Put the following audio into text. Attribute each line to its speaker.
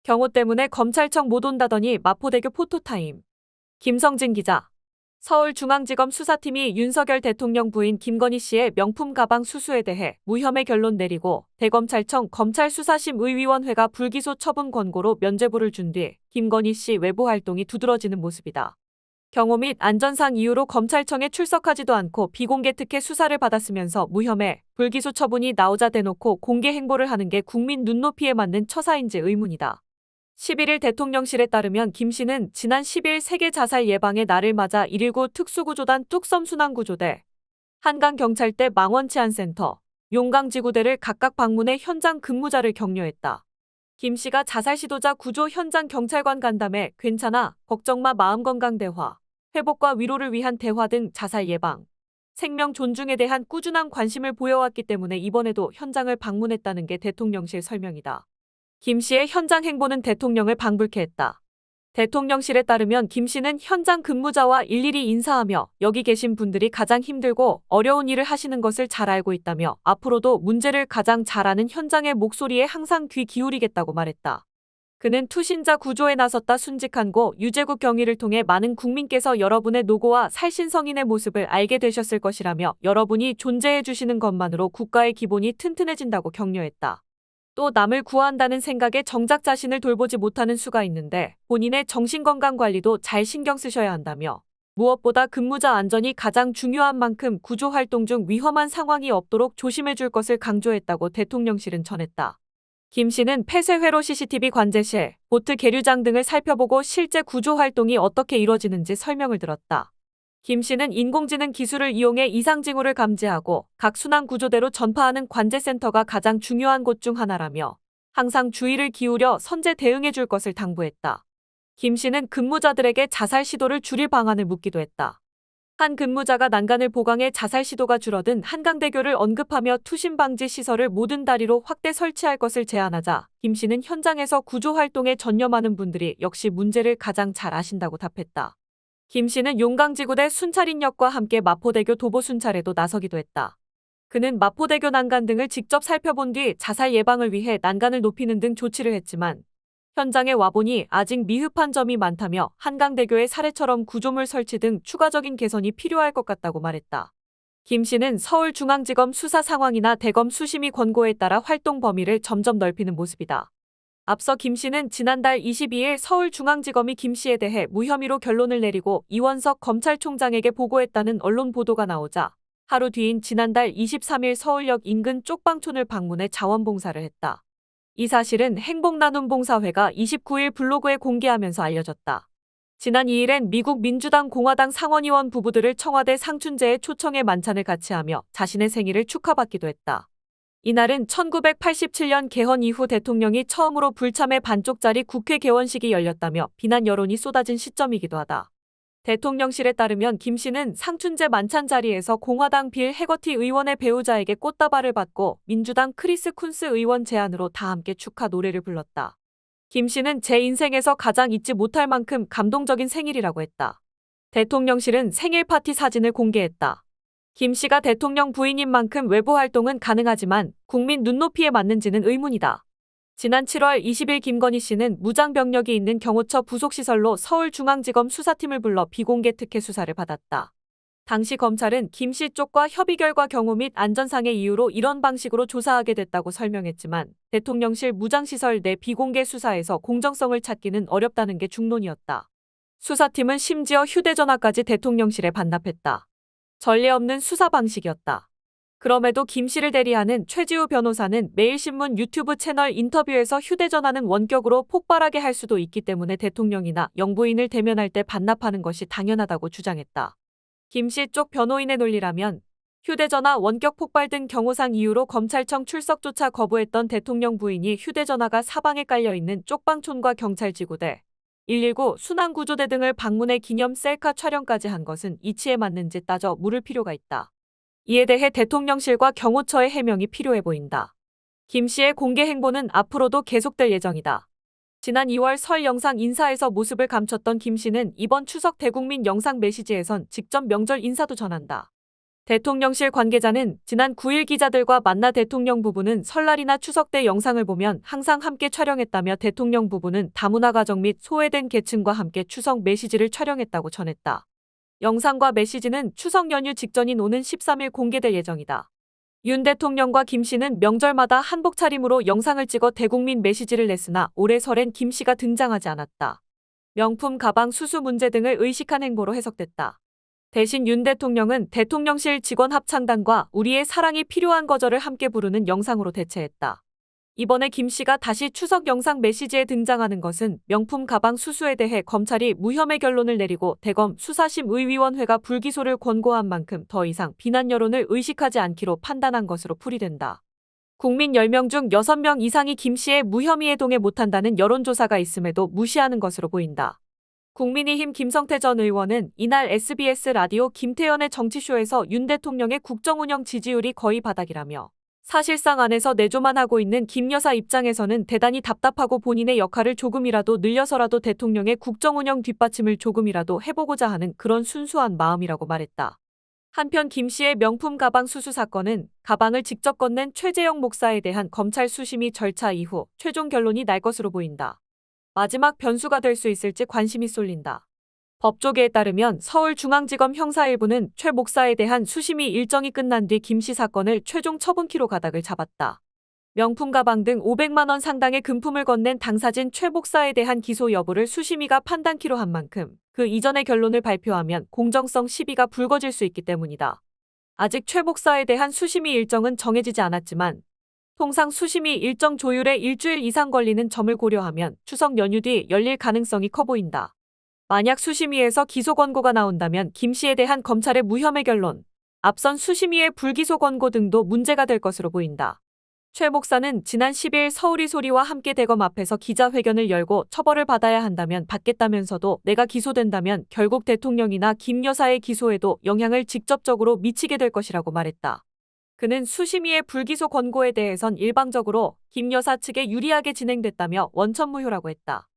Speaker 1: 경호 때문에 검찰청 못 온다더니 마포대교 포토타임. 김성진 기자. 서울중앙지검 수사팀이 윤석열 대통령 부인 김건희 씨의 명품 가방 수수에 대해 무혐의 결론 내리고 대검찰청 검찰수사심의위원회가 불기소 처분 권고로 면죄부를 준 뒤 김건희 씨 외부 활동이 두드러지는 모습이다. 경호 및 안전상 이유로 검찰청에 출석하지도 않고 비공개 특혜 수사를 받았으면서 무혐의, 불기소 처분이 나오자 대놓고 공개 행보를 하는 게 국민 눈높이에 맞는 처사인지 의문이다. 11일 대통령실에 따르면 김 씨는 지난 10일 세계 자살 예방의 날을 맞아 119 특수구조단 뚝섬순환구조대, 한강경찰대 망원치안센터, 용강지구대를 각각 방문해 현장 근무자를 격려했다. 김 씨가 자살 시도자 구조 현장 경찰관 간담회, 괜찮아, 걱정마 마음건강 대화, 회복과 위로를 위한 대화 등 자살 예방, 생명 존중에 대한 꾸준한 관심을 보여왔기 때문에 이번에도 현장을 방문했다는 게 대통령실 설명이다. 김 씨의 현장 행보는 대통령을 방불케 했다. 대통령실에 따르면 김 씨는 현장 근무자와 일일이 인사하며 여기 계신 분들이 가장 힘들고 어려운 일을 하시는 것을 잘 알고 있다며 앞으로도 문제를 가장 잘 아는 현장의 목소리에 항상 귀 기울이겠다고 말했다. 그는 투신자 구조에 나섰다 순직한고 유재국 경위를 통해 많은 국민께서 여러분의 노고와 살신성인의 모습을 알게 되셨을 것이라며 여러분이 존재해 주시는 것만으로 국가의 기본이 튼튼해진다고 격려했다. 또 남을 구한다는 생각에 정작 자신을 돌보지 못하는 수가 있는데 본인의 정신건강관리도 잘 신경 쓰셔야 한다며 무엇보다 근무자 안전이 가장 중요한 만큼 구조활동 중 위험한 상황이 없도록 조심해 줄 것을 강조했다고 대통령실은 전했다. 김 씨는 폐쇄회로 CCTV 관제실, 보트 계류장 등을 살펴보고 실제 구조활동이 어떻게 이뤄지는지 설명을 들었다. 김 씨는 인공지능 기술을 이용해 이상징후를 감지하고 각 순환구조대로 전파하는 관제센터가 가장 중요한 곳 중 하나라며 항상 주의를 기울여 선제 대응해 줄 것을 당부했다. 김 씨는 근무자들에게 자살 시도를 줄일 방안을 묻기도 했다. 한 근무자가 난간을 보강해 자살 시도가 줄어든 한강대교를 언급하며 투신 방지 시설을 모든 다리로 확대 설치할 것을 제안하자 김 씨는 현장에서 구조활동에 전념하는 분들이 역시 문제를 가장 잘 아신다고 답했다. 김 씨는 용강지구대 순찰인력과 함께 마포대교 도보 순찰에도 나서기도 했다. 그는 마포대교 난간 등을 직접 살펴본 뒤 자살 예방을 위해 난간을 높이는 등 조치를 했지만 현장에 와보니 아직 미흡한 점이 많다며 한강대교의 사례처럼 구조물 설치 등 추가적인 개선이 필요할 것 같다고 말했다. 김 씨는 서울중앙지검 수사 상황이나 대검 수심위 권고에 따라 활동 범위를 점점 넓히는 모습이다. 앞서 김 씨는 지난달 22일 서울중앙지검이 김 씨에 대해 무혐의로 결론을 내리고 이원석 검찰총장에게 보고했다는 언론 보도가 나오자 하루 뒤인 지난달 23일 서울역 인근 쪽방촌을 방문해 자원봉사를 했다. 이 사실은 행복나눔봉사회가 29일 블로그에 공개하면서 알려졌다. 지난 2일엔 미국 민주당 공화당 상원의원 부부들을 청와대 상춘제에 초청해 만찬을 같이 하며 자신의 생일을 축하받기도 했다. 이날은 1987년 개헌 이후 대통령이 처음으로 불참해 반쪽짜리 국회 개원식이 열렸다며 비난 여론이 쏟아진 시점이기도 하다. 대통령실에 따르면 김 씨는 상춘제 만찬 자리에서 공화당 빌 해거티 의원의 배우자에게 꽃다발을 받고 민주당 크리스 쿤스 의원 제안으로 다 함께 축하 노래를 불렀다. 김 씨는 제 인생에서 가장 잊지 못할 만큼 감동적인 생일이라고 했다. 대통령실은 생일 파티 사진을 공개했다. 김 씨가 대통령 부인인 만큼 외부 활동은 가능하지만 국민 눈높이에 맞는지는 의문이다. 지난 7월 20일 김건희 씨는 무장병력이 있는 경호처 부속시설로 서울중앙지검 수사팀을 불러 비공개 특혜 수사를 받았다. 당시 검찰은 김 씨 쪽과 협의 결과 경호 및 안전상의 이유로 이런 방식으로 조사하게 됐다고 설명했지만 대통령실 무장시설 내 비공개 수사에서 공정성을 찾기는 어렵다는 게 중론이었다. 수사팀은 심지어 휴대전화까지 대통령실에 반납했다. 전례 없는 수사 방식이었다. 그럼에도 김 씨를 대리하는 최지우 변호사는 매일신문 유튜브 채널 인터뷰에서 휴대전화는 원격으로 폭발하게 할 수도 있기 때문에 대통령이나 영부인을 대면할 때 반납하는 것이 당연하다고 주장했다. 김 씨 쪽 변호인의 논리라면 휴대전화 원격 폭발 등 경호상 이유로 검찰청 출석조차 거부했던 대통령 부인이 휴대전화가 사방에 깔려있는 쪽방촌과 경찰지구대, 119 순환구조대 등을 방문해 기념 셀카 촬영까지 한 것은 이치에 맞는지 따져 물을 필요가 있다. 이에 대해 대통령실과 경호처의 해명이 필요해 보인다. 김 씨의 공개 행보는 앞으로도 계속될 예정이다. 지난 2월 설 영상 인사에서 모습을 감췄던 김 씨는 이번 추석 대국민 영상 메시지에선 직접 명절 인사도 전한다. 대통령실 관계자는 지난 9일 기자들과 만나 대통령 부부는 설날이나 추석 때 영상을 보면 항상 함께 촬영했다며 대통령 부부는 다문화 가정 및 소외된 계층과 함께 추석 메시지를 촬영했다고 전했다. 영상과 메시지는 추석 연휴 직전인 오는 13일 공개될 예정이다. 윤 대통령과 김 씨는 명절마다 한복 차림으로 영상을 찍어 대국민 메시지를 냈으나 올해 설엔 김 씨가 등장하지 않았다. 명품 가방 수수 문제 등을 의식한 행보로 해석됐다. 대신 윤 대통령은 대통령실 직원 합창단과 우리의 사랑이 필요한 거절을 함께 부르는 영상으로 대체했다. 이번에 김 씨가 다시 추석 영상 메시지에 등장하는 것은 명품 가방 수수에 대해 검찰이 무혐의 결론을 내리고 대검 수사심의위원회가 불기소를 권고한 만큼 더 이상 비난 여론을 의식하지 않기로 판단한 것으로 풀이된다. 국민 10명 중 6명 이상이 김 씨의 무혐의에 동의 못한다는 여론조사가 있음에도 무시하는 것으로 보인다. 국민의힘 김성태 전 의원은 이날 SBS 라디오 김태현의 정치쇼에서 윤 대통령의 국정운영 지지율이 거의 바닥이라며 사실상 안에서 내조만 하고 있는 김 여사 입장에서는 대단히 답답하고 본인의 역할을 조금이라도 늘려서라도 대통령의 국정운영 뒷받침을 조금이라도 해보고자 하는 그런 순수한 마음이라고 말했다. 한편 김 씨의 명품 가방 수수 사건은 가방을 직접 건넨 최재형 목사에 대한 검찰 수심의 절차 이후 최종 결론이 날 것으로 보인다. 마지막 변수가 될 수 있을지 관심이 쏠린다. 법조계에 따르면 서울중앙지검 형사 1부는 최 목사에 대한 수심의 일정이 끝난 뒤 김 씨 사건을 최종 처분키로 가닥을 잡았다. 명품 가방 등 500만 원 상당의 금품을 건넨 당사진 최 목사에 대한 기소 여부를 수심위가 판단키로 한 만큼 그 이전의 결론을 발표하면 공정성 시비가 불거질 수 있기 때문이다. 아직 최 목사에 대한 수심위 일정은 정해지지 않았지만 통상 수심위 일정 조율에 일주일 이상 걸리는 점을 고려하면 추석 연휴 뒤 열릴 가능성이 커 보인다. 만약 수심위에서 기소 권고가 나온다면 김 씨에 대한 검찰의 무혐의 결론, 앞선 수심위의 불기소 권고 등도 문제가 될 것으로 보인다. 최 목사는 지난 10일 서울이 소리와 함께 대검 앞에서 기자회견을 열고 처벌을 받아야 한다면 받겠다면서도 내가 기소된다면 결국 대통령이나 김 여사의 기소에도 영향을 직접적으로 미치게 될 것이라고 말했다. 그는 수심위의 불기소 권고에 대해선 일방적으로 김 여사 측에 유리하게 진행됐다며 원천무효라고 했다.